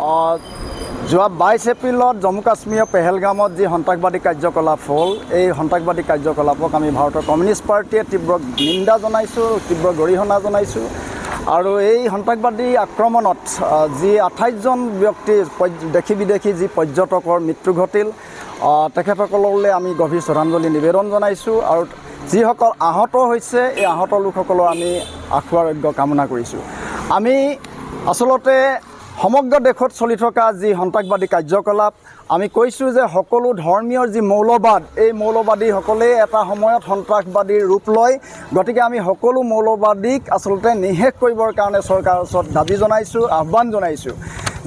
যোৱা 22 এপ্ৰিলত জম্মু কাশ্মীৰৰ পেহেলগামত যি সন্ত্ৰাসবাদী কাৰ্যকলাপ হ'ল, এই সন্ত্ৰাসবাদী কাৰ্যকলাপক আমি ভাৰতৰ কমিউনিষ্ট পাৰ্টিয়ে তীব্ৰ নিন্দা জনাইছোঁ, তীব্ৰ গৰিহণা জনাইছোঁ। আৰু এই সন্ত্ৰাসবাদী আক্ৰমণত যি 28জন ব্যক্তি দেশী বিদেশী যি পৰ্যটকৰ মৃত্যু ঘটিল, তেখেতসকললৈ আমি গভীৰ শ্ৰদ্ধাঞ্জলি নিবেদন জনাইছোঁ। আৰু যিসকল আহত হৈছে, এই আহত লোকসকলৰ আমি আশু আৰোগ্য কামনা কৰিছোঁ। আমি আচলতে সমগ্ৰ দেশত চলি থকা যি সন্ত্ৰাসবাদী কাৰ্যকলাপ, আমি কৈছোঁ যে সকলো ধৰ্মীয় যি মৌলবাদ, এই মৌলবাদীসকলে এটা সময়ত সন্ত্ৰাসবাদীৰ ৰূপ লয়। গতিকে আমি সকলো মৌলবাদীক আচলতে নিষেধ কৰিবৰ কাৰণে চৰকাৰৰ ওচৰত দাবী জনাইছোঁ, আহ্বান জনাইছোঁ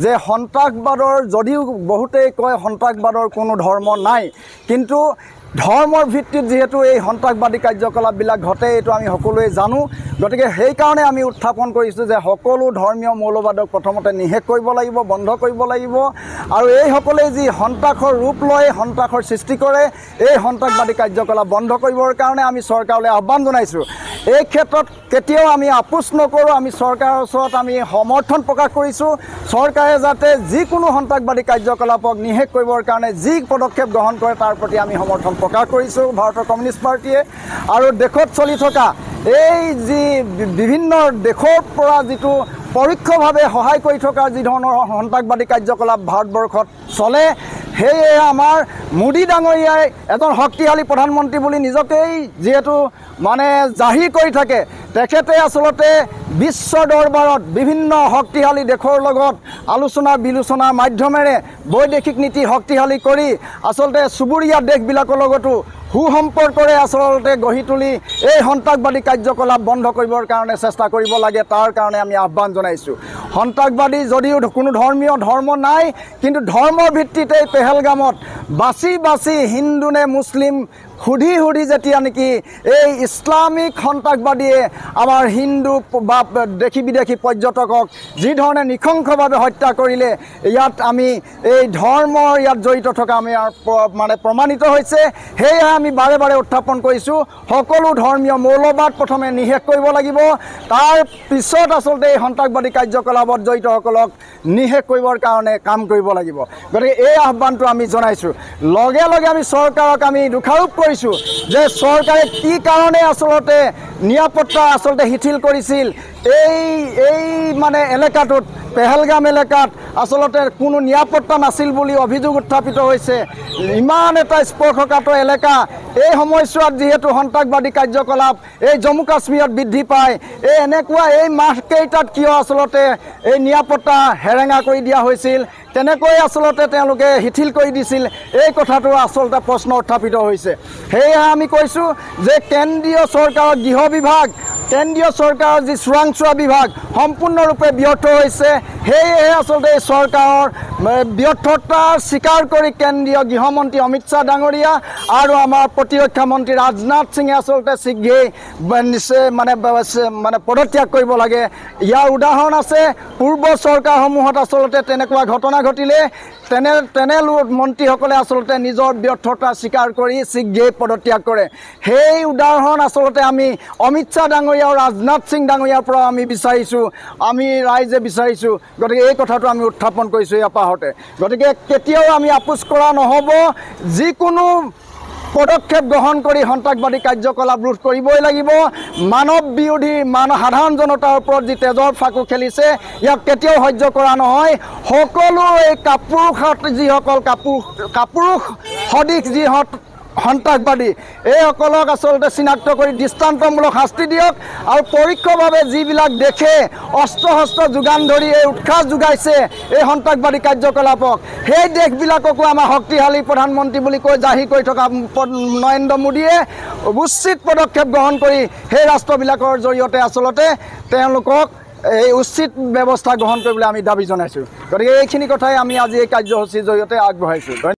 যে সন্ত্ৰাসবাদৰ, যদিও বহুতেই কয় সন্ত্ৰাসবাদৰ কোনো ধৰ্ম নাই, কিন্তু ধৰ্মৰ ভিত্তিত যিহেতু এই সন্ত্ৰাসবাদী কাৰ্যকলাপবিলাক ঘটে, এইটো আমি সকলোৱে জানো। গতিকে সেইকাৰণে আমি উত্থাপন কৰিছোঁ যে সকলো ধৰ্মীয় মৌলবাদক প্ৰথমতে নিষেধ কৰিব লাগিব, বন্ধ কৰিব লাগিব। আৰু এইসকলে যি সন্ত্ৰাসৰ ৰূপ লয়, সন্ত্ৰাসৰ সৃষ্টি কৰে, এই সন্ত্ৰাসবাদী কাৰ্যকলাপ বন্ধ কৰিবৰ কাৰণে আমি চৰকাৰলৈ আহ্বান জনাইছোঁ। এই ক্ষেত্ৰত কেতিয়াও আমি আপোচ নকৰোঁ। আমি চৰকাৰৰ ওচৰত আমি সমৰ্থন প্ৰকাশ কৰিছোঁ। চৰকাৰে যাতে যিকোনো সন্ত্ৰাসবাদী কাৰ্যকলাপক নিষেধ কৰিবৰ কাৰণে যি পদক্ষেপ গ্ৰহণ কৰে, তাৰ প্ৰতি আমি সমৰ্থন প্ৰকাশ কৰিছোঁ ভাৰতৰ কমিউনিষ্ট পাৰ্টিয়ে। আৰু দেশত চলি থকা এই যি বিভিন্ন দেশৰ পৰা যিটো পৰোক্ষভাৱে সহায় কৰি থকা যি ধৰণৰ সন্ত্ৰাসবাদী কাৰ্যকলাপ ভাৰতবৰ্ষত চলে, সেয়ে আমাৰ মোদী ডাঙৰীয়াই এজন শক্তিশালী প্ৰধানমন্ত্ৰী বুলি নিজকেই যিহেতু জাহিৰ কৰি থাকে, তেখেতে আচলতে বিশ্ব দৰবাৰত বিভিন্ন শক্তিশালী দেশৰ লগত আলোচনা বিলোচনাৰ মাধ্যমেৰে বৈদেশিক নীতি শক্তিশালী কৰি আচলতে চুবুৰীয়া দেশবিলাকৰ লগতো সুসম্পৰ্কৰে আচলতে গঢ়ি তুলি এই সন্ত্ৰাসবাদী কাৰ্যকলাপ বন্ধ কৰিবৰ কাৰণে চেষ্টা কৰিব লাগে। তাৰ কাৰণে আমি আহ্বান জনাইছোঁ। সন্ত্ৰাসবাদী যদিও কোনো ধৰ্ম নাই, কিন্তু ধৰ্মৰ ভিত্তিতে পেহেলগামত বাছি বাছি হিন্দু নে মুছলিম সুধি যেতিয়া নেকি এই ইছলামিক সন্ত্ৰাসবাদীয়ে আমাৰ হিন্দু বা দেশী বিদেশী পৰ্যটকক যি ধৰণে নৃশংসভাৱে হত্যা কৰিলে, ইয়াত আমি এই ধৰ্মৰ ইয়াত জড়িত থকা আমি প্ৰমাণিত হৈছে। সেয়ে আমি বাৰে বাৰে উত্থাপন কৰিছোঁ, সকলো ধৰ্মীয় মৌলবাদ প্ৰথমে নিষেধ কৰিব লাগিব, তাৰ পিছত আচলতে এই সন্ত্ৰাসবাদী কাৰ্যকলাপত জড়িতসকলক নিষেধ কৰিবৰ কাৰণে কাম কৰিব লাগিব। গতিকে এই আহ্বানটো আমি জনাইছোঁ। লগে লগে আমি চৰকাৰক আমি দোষাৰোপ কৰিছোঁ যে চৰকাৰে কি কাৰণে আচলতে নিৰাপত্তা আচলতে শিথিল কৰিছিল। এই এলেকাটোত, পেহেলগাম এলেকাত আচলতে কোনো নিৰাপত্তা নাছিল বুলি অভিযোগ উত্থাপিত হৈছে। ইমান এটা স্পৰ্শকাতৰ এলেকা, এই সময়ছোৱাত যিহেতু সন্ত্ৰাসবাদী কাৰ্যকলাপ এই জম্মু কাশ্মীৰত বৃদ্ধি পায়, এই মাহকেইটাত কিয় আচলতে এই নিৰাপত্তা হেৰেঙা কৰি দিয়া হৈছিল, তেনেকৈ আচলতে তেওঁলোকে শিথিল কৰি দিছিল, এই কথাটো আচলতে প্ৰশ্ন উত্থাপিত হৈছে। সেয়ে আমি কৈছোঁ যে কেন্দ্ৰীয় চৰকাৰৰ গৃহ বিভাগ, কেন্দ্ৰীয় চৰকাৰৰ যি চোৰাংচোৱা বিভাগ সম্পূৰ্ণৰূপে ব্যৰ্থ হৈছে। সেয়েহে আচলতে এই চৰকাৰৰ ব্যৰ্থতা স্বীকাৰ কৰি কেন্দ্ৰীয় গৃহমন্ত্ৰী অমিত শ্বাহ ডাঙৰীয়া আৰু আমাৰ প্ৰতিৰক্ষা মন্ত্ৰী ৰাজনাথ সিঙে আচলতে শীঘ্ৰেই পদত্যাগ কৰিব লাগে। ইয়াৰ উদাহৰণ আছে, পূৰ্ব চৰকাৰসমূহত আচলতে তেনেকুৱা ঘটনা ঘটিলে তেনে মন্ত্ৰীসকলে আচলতে নিজৰ ব্যৰ্থতা স্বীকাৰ কৰি শীঘ্ৰেই পদত্যাগ কৰে। সেই উদাহৰণ আচলতে আমি অমিত শ্বাহ ডাঙৰীয়া আৰু ৰাজনাথ সিং ডাঙৰীয়াৰ পৰা আমি বিচাৰিছোঁ, আমি ৰাইজে বিচাৰিছোঁ। গতিকে এই কথাটো আমি উত্থাপন কৰিছোঁ ইয়াৰ পাহতে। গতিকে কেতিয়াও আমি আপোচ কৰা নহ'ব। যিকোনো পদক্ষেপ গ্ৰহণ কৰি সন্ত্ৰাসবাদী কাৰ্যকলাপ ৰোধ কৰিবই লাগিব। মানৱ বিৰোধী সাধাৰণ জনতাৰ ওপৰত যি তেজৰ ফাকু খেলিছে, ইয়াক কেতিয়াও সহ্য কৰা নহয়। সকলো এই যিসকল কাপুৰুষ সদৃশ যি সন্ত্ৰাসবাদী, এইসকলক আচলতে চিনাক্ত কৰি দৃষ্টান্তমূলক শাস্তি দিয়ক। আৰু পৰোক্ষভাৱে যিবিলাক দেশে অস্ত্ৰ শস্ত্ৰ যোগান ধৰি এই উৎসাহ যোগাইছে এই সন্ত্ৰাসবাদী কাৰ্যকলাপক, সেই দেশবিলাককো আমাৰ শক্তিশালী প্ৰধানমন্ত্ৰী বুলি কৈ জাহিৰ কৰি থকা নৰেন্দ্ৰ মোদীয়ে উচিত পদক্ষেপ গ্ৰহণ কৰি সেই ৰাষ্ট্ৰবিলাকৰ জৰিয়তে আচলতে তেওঁলোকক এই উচিত ব্যৱস্থা গ্ৰহণ কৰিবলৈ আমি দাবী জনাইছোঁ। গতিকে এইখিনি কথাই আমি আজি এই কাৰ্যসূচীৰ জৰিয়তে আগবঢ়াইছোঁ।